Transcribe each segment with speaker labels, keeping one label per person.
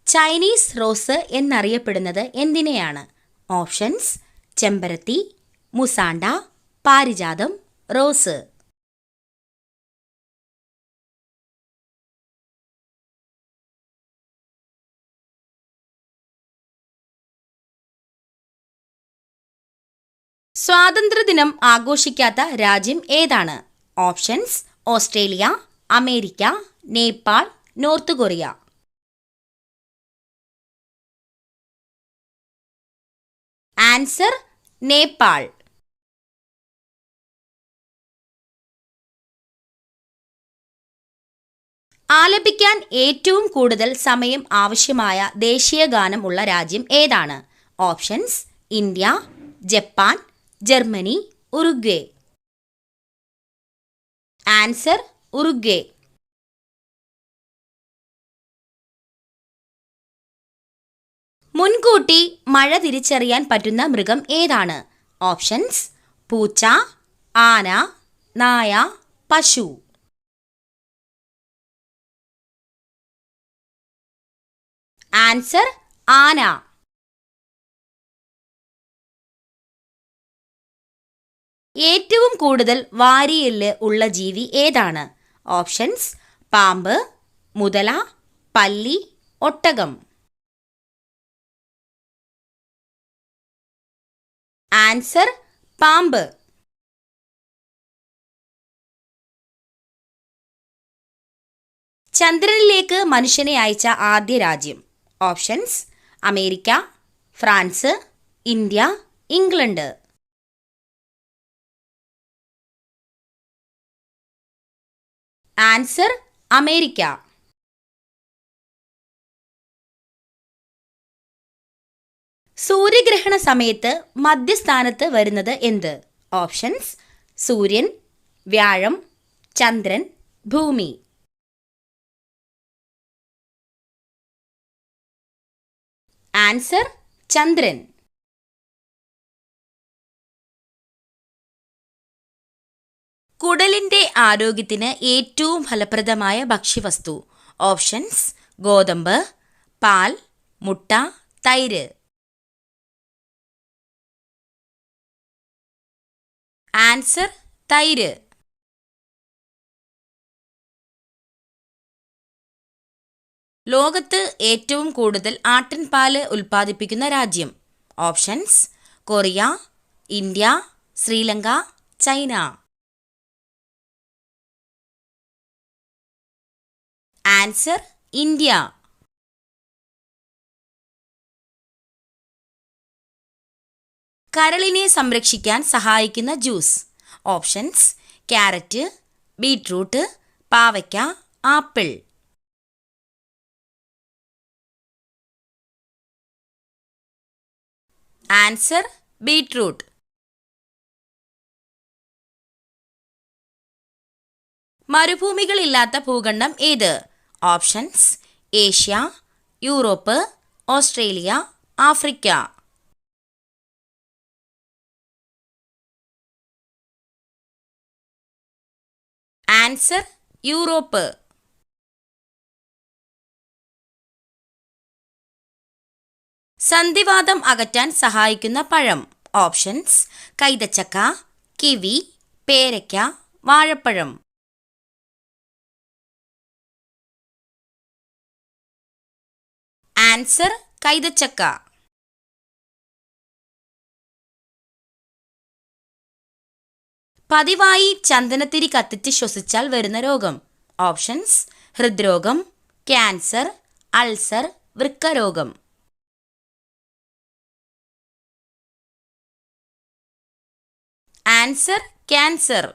Speaker 1: Chinese rose എന്നറിയപ്പെടുന്നത് എന്തിനെയാണ്? Options: ചെമ്പരത്തി, മുസാണ്ട, പാരിജാതം, റോസ്. സ്വാതന്ത്ര്യദിനം ആഘോഷിക്കാത്ത രാജ്യം ഏതാണ്? Options: Australia, America, Nepal, North Korea. Answer: Nepal. ആലപിക്കാൻ ഏറ്റവും കൂടുതൽ സമയം ആവശ്യമായ ദേശീയ ഗാനം ഉള്ള രാജ്യം ഏതാണ്? Options: India, Japan, Germany, Uruguay. Answer: Uruguay. മുൻകൂട്ടി മഴ തിരിച്ചറിയാൻ പറ്റുന്ന മൃഗം ഏതാണ്? ഓപ്ഷൻസ്: പൂച്ച, ആന, നായ, പശു. ആൻസർ: ആന. ഏറ്റവും കൂടുതൽ വാരിയെല്ല് ഉള്ള ജീവി ഏതാണ്? ഓപ്ഷൻസ്: പാമ്പ്, മുതല, പല്ലി, ഒട്ടകം. ആൻസർ: പാമ്പ്. ചന്ദ്രനിലേക്ക് മനുഷ്യനെ അയച്ച ആദ്യ രാജ്യം? Options: America, France, India, England. Answer: America. സൂര്യഗ്രഹണ സമയത്ത് മധ്യസ്ഥാനത്ത് വരുന്നത് എന്ത്? ഓപ്ഷൻസ്: സൂര്യൻ, വ്യാഴം, ചന്ദ്രൻ, ഭൂമി. ആൻസർ: ചന്ദ്രൻ. കുടലിന്റെ ആരോഗ്യത്തിന് ഏറ്റവും ഫലപ്രദമായ ഭക്ഷ്യവസ്തു? ഓപ്ഷൻസ്: ഗോതമ്പ്, പാൽ, മുട്ട, തൈര്. ആൻസർ: തൈര്. ലോകത്ത് ഏറ്റവും കൂടുതൽ ആട്ടിൻപാല് ഉൽപ്പാദിപ്പിക്കുന്ന രാജ്യം? Options: Korea, India, Sri Lanka, China. Answer: India. കരളിനെ സംരക്ഷിക്കാൻ സഹായിക്കുന്ന ജ്യൂസ്? ഓപ്ഷൻസ്: ക്യാരറ്റ്, ബീറ്റ്റൂട്ട്, പാവയ്ക്ക, ആപ്പിൾ. Answer: beetroot. മരുഭൂമികളില്ലാത്ത ഭൂഖണ്ഡം ഏത്? Options: Asia, Europe, Australia, Africa. Answer: Europe. സന്ധിവാതം അകറ്റാൻ സഹായിക്കുന്ന പഴം? ഓപ്ഷൻസ്: കൈതച്ചക്ക, കിവി, പേരയ്ക്ക, വാഴപ്പഴം. ആൻസർ: കൈതച്ചക്ക. പതിവായി ചന്ദനത്തിരി കത്തിച്ച് ശ്വസിച്ചാൽ വരുന്ന രോഗം? ഓപ്ഷൻസ്: ഹൃദ്രോഗം, ക്യാൻസർ, അൾസർ, വൃക്കരോഗം. Answer: cancer.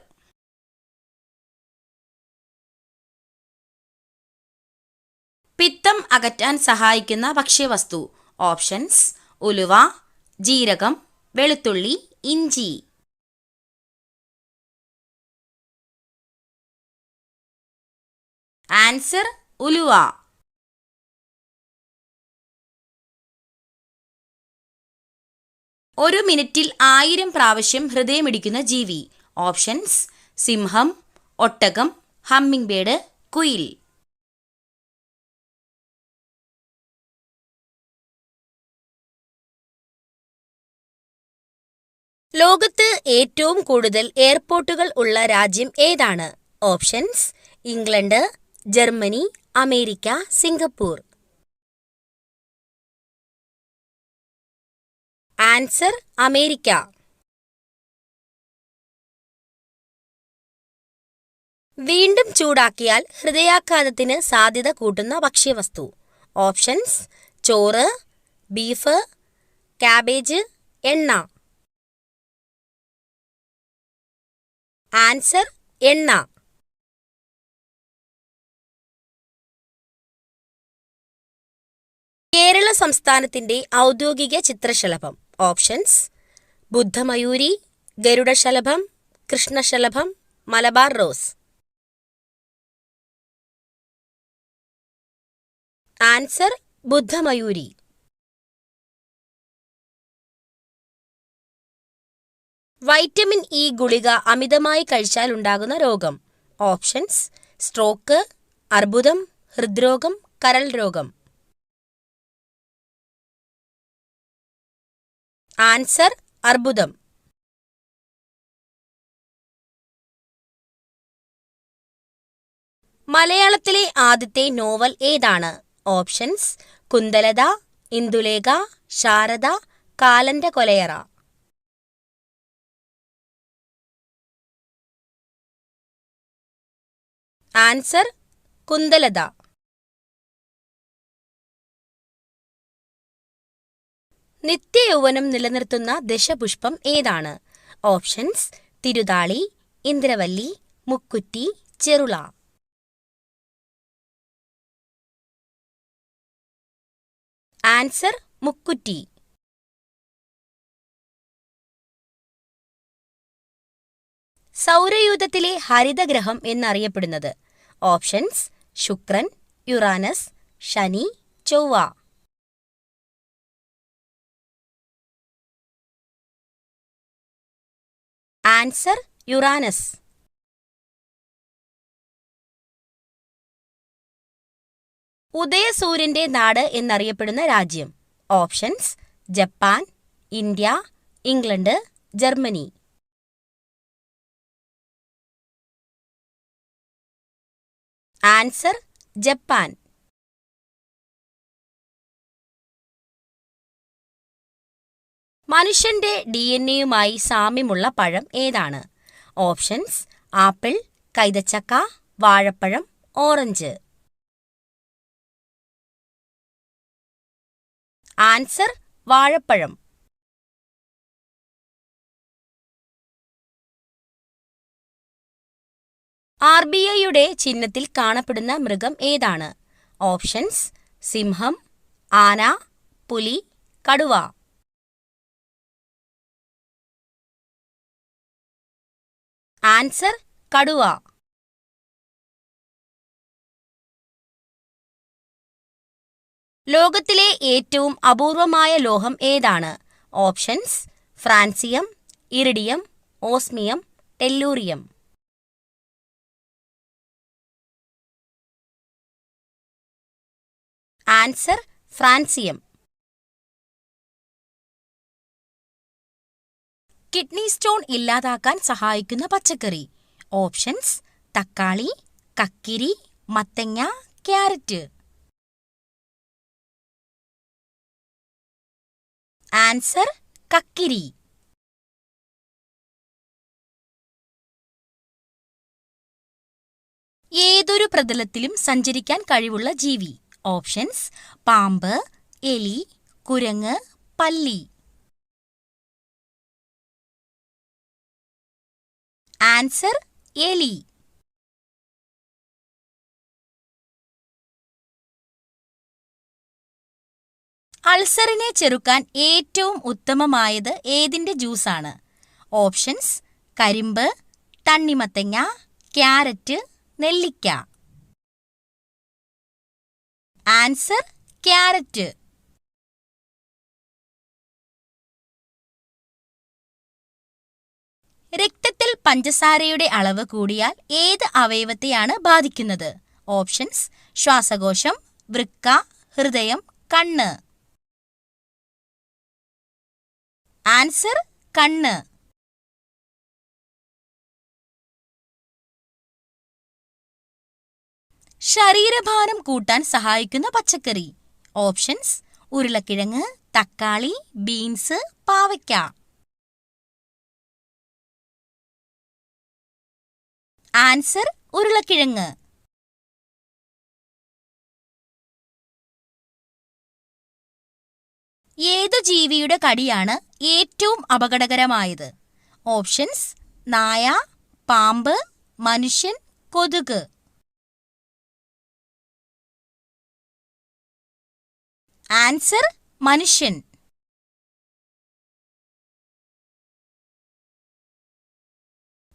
Speaker 1: പിത്തം അകറ്റാൻ സഹായിക്കുന്ന ഭക്ഷ്യവസ്തു? ഓപ്ഷൻസ്: ഉലുവ, ജീരകം, വെളുത്തുള്ളി, ഇഞ്ചി. ആൻസർ: ഉലുവ. ഒരു മിനിറ്റിൽ 1000 പ്രാവശ്യം ഹൃദയമിടിക്കുന്ന ജീവി? ഓപ്ഷൻസ്: സിംഹം, ഒട്ടകം, ഹമ്മിങ് ബേർഡ്, കുയിൽ. ലോകത്ത് ഏറ്റവും കൂടുതൽ എയർപോർട്ടുകൾ ഉള്ള രാജ്യം ഏതാണ്? Options: England, Germany, America, Singapore. Answer: America. വീണ്ടും ചൂടാക്കിയാൽ ഹൃദയാഘാതത്തിന് സാധ്യത കൂട്ടുന്ന ഭക്ഷ്യവസ്തു. ഓപ്ഷൻസ്: ചോറ്, ബീഫ്, കാബേജ്, എണ്ണ. ആൻസർ: എണ്ണ. കേരള സംസ്ഥാനത്തിന്റെ ഔദ്യോഗിക ചിത്രശലഭം. ഓപ്ഷൻസ്: ബുദ്ധമയൂരി, ഗരുഡശലഭം, കൃഷ്ണശലഭം, മലബാർ റോസ്. ആൻസർ: ബുദ്ധമയൂരി. വൈറ്റമിൻ ഇ ഗുളിക അമിതമായി കഴിച്ചാൽ ഉണ്ടാകുന്ന രോഗം. ഓപ്ഷൻസ്: സ്ട്രോക്ക്, അർബുദം, ഹൃദ്രോഗം, കരൾ രോഗം. ആൻസർ: അർബുദം. മലയാളത്തിലെ ആദ്യത്തെ നോവൽ ഏതാണ്? ഓപ്ഷൻസ്: കുന്തലത, ഇന്ദുലേഖ, ശാരദ, കാലന്റെ കൊലയറ. ആൻസർ: കുന്തലത. നിത്യയൗവനം നിലനിർത്തുന്ന ദശപുഷ്പം ഏതാണ്? ഓപ്ഷൻസ്: തിരുതാളി, ഇന്ദ്രവല്ലി, മുക്കുറ്റി, ചെറുള. ആൻസർ: മുക്കുറ്റി. സൗരയൂഥത്തിലെ ഹരിതഗ്രഹം എന്നറിയപ്പെടുന്നത്. ഓപ്ഷൻസ്: ശുക്രൻ, യുറാനസ്, ശനി, ചൊവ്വ. Answer: Uranus. ഉദയസൂര്യന്റെ നാട് എന്നറിയപ്പെടുന്ന രാജ്യം. Options: Japan, India, England, Germany. Answer: Japan. മനുഷ്യന്റെ DNA-യുമായി സാമ്യമുള്ള പഴം ഏതാണ്? ഓപ്ഷൻസ്: ആപ്പിൾ, കൈതച്ചക്ക, വാഴപ്പഴം, ഓറഞ്ച്. ആൻസർ: വാഴപ്പഴം. RBIയുടെ ചിഹ്നത്തിൽ കാണപ്പെടുന്ന മൃഗം ഏതാണ്? ഓപ്ഷൻസ്: സിംഹം, ആന, പുലി, കടുവ. ആൻസർ: കടുവ. ലോകത്തിലെ ഏറ്റവും അപൂർവമായ ലോഹം ഏതാണ്? Options: francium, iridium, osmium, tellurium. Answer: francium. Kidney stone ഇല്ലാതാക്കാൻ സഹായിക്കുന്ന പച്ചക്കറി. ഓപ്ഷൻസ്: തക്കാളി, കക്കിരി, മത്തങ്ങ, ക്യാരറ്റ്. ആൻസർ: കക്കിരി. ഏതൊരു പ്രതലത്തിലും സഞ്ചരിക്കാൻ കഴിവുള്ള ജീവി. ഓപ്ഷൻസ്: പാമ്പ്, എലി, കുരങ്ങ്, പല്ലി. ആൻസർ: എലി. അൾസറിനെ ചെറുക്കാൻ ഏറ്റവും ഉത്തമമായത് ഏതിന്റെ ജ്യൂസാണ്? ഓപ്ഷൻസ്: കരിമ്പ്, തണ്ണിമത്തങ്ങ, ക്യാരറ്റ്, നെല്ലിക്ക. Answer: carrot. രക്തത്തിൽ പഞ്ചസാരയുടെ അളവ് കൂടിയാൽ ഏത് അവയവത്തെയാണ് ബാധിക്കുന്നത്? ഓപ്ഷൻസ്: ശ്വാസകോശം, വൃക്ക, ഹൃദയം, കണ്ണ്. ആൻസർ: കണ്ണ്. ശരീരഭാരം കൂട്ടാൻ സഹായിക്കുന്ന പച്ചക്കറി. ഓപ്ഷൻസ്: ഉരുളക്കിഴങ്ങ്, തക്കാളി, ബീൻസ്, പാവയ്ക്ക. ആൻസർ: ഉരുളക്കിഴങ്ങ്. ഏതു ജീവിയുടെ കടിയാണ് ഏറ്റവും അപകടകരമായത്? ഓപ്ഷൻസ്: നായ, പാമ്പ്, മനുഷ്യൻ, കൊതുക്. ആൻസർ: മനുഷ്യൻ.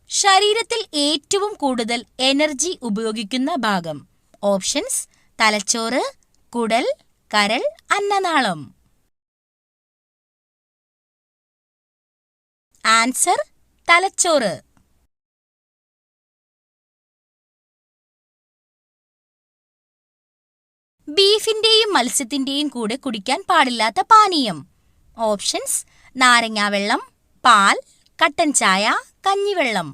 Speaker 1: ശരീരത്തിൽ ഏറ്റവും കൂടുതൽ എനർജി ഉപയോഗിക്കുന്ന ഭാഗം. ഓപ്ഷൻസ്: തലച്ചോറ്, കുടൽ, കരൾ, അന്നനാളം. ആൻസർ: തലച്ചോറ്. ബീഫിന്റെയും മത്സ്യത്തിന്റെയും കൂടെ കുടിക്കാൻ പാടില്ലാത്ത പാനീയം. ഓപ്ഷൻസ്: നാരങ്ങാവെള്ളം, പാൽ, കട്ടൻ ചായ, കഞ്ഞിവെള്ളം.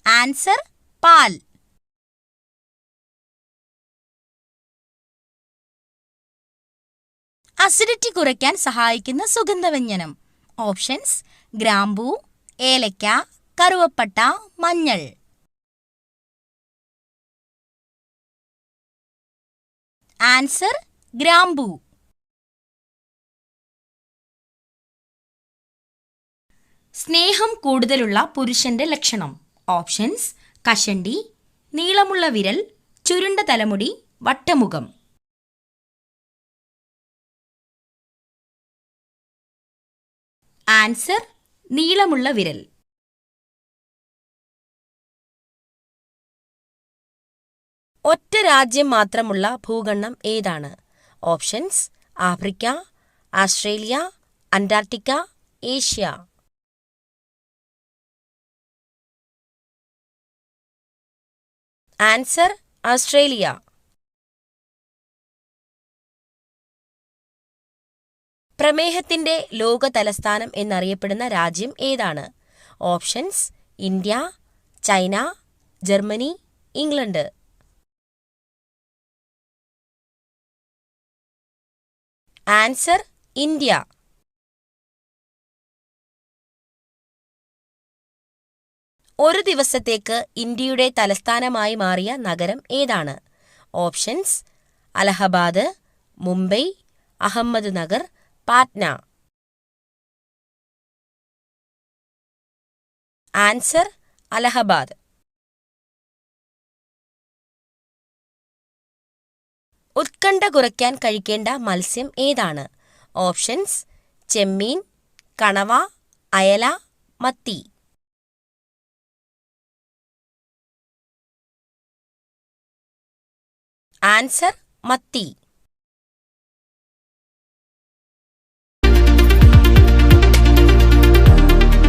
Speaker 1: ആൻസർ: പാൽ. അസിഡിറ്റി കുറയ്ക്കാൻ സഹായിക്കുന്ന സുഗന്ധവ്യഞ്ജനം. ഓപ്ഷൻസ്: ഗ്രാമ്പൂ, ഏലക്ക, കറുവപ്പട്ട, മഞ്ഞൾ. ആൻസർ: ഗ്രാമ്പൂ. സ്നേഹം കൂടുതലുള്ള പുരുഷന്റെ ലക്ഷണം. ഓപ്ഷൻസ്: കഷണ്ടി, നീളമുള്ള വിരൽ, ചുരുണ്ട തലമുടി, വട്ടമുഖം. ആൻസർ: നീളമുള്ള വിരൽ. ഒറ്റ രാജ്യം മാത്രമുള്ള ഭൂഖണ്ഡം ഏതാണ്? Options: Africa, Australia, Antarctica, Asia. Answer: Australia. പ്രമേഹത്തിന്റെ ലോക തലസ്ഥാനം എന്നറിയപ്പെടുന്ന രാജ്യം ഏതാണ്? Options: India, China, Germany, England. Answer: India. ഒരു ദിവസത്തേക്ക് ഇന്ത്യയുടെ തലസ്ഥാനമായി മാറിയ നഗരം ഏതാണ്? ഓപ്ഷൻസ്: അലഹബാദ്, മുംബൈ, അഹമ്മദ് നഗർ, പാറ്റ്ന. ആൻസർ: അലഹബാദ്. ഉത്കണ്ഠ കുറയ്ക്കാൻ കഴിക്കേണ്ട മത്സ്യം ഏതാണ്? ഓപ്ഷൻസ്: ചെമ്മീൻ, കണവ, അയല, മത്തി. ആൻസർ: മത്തി.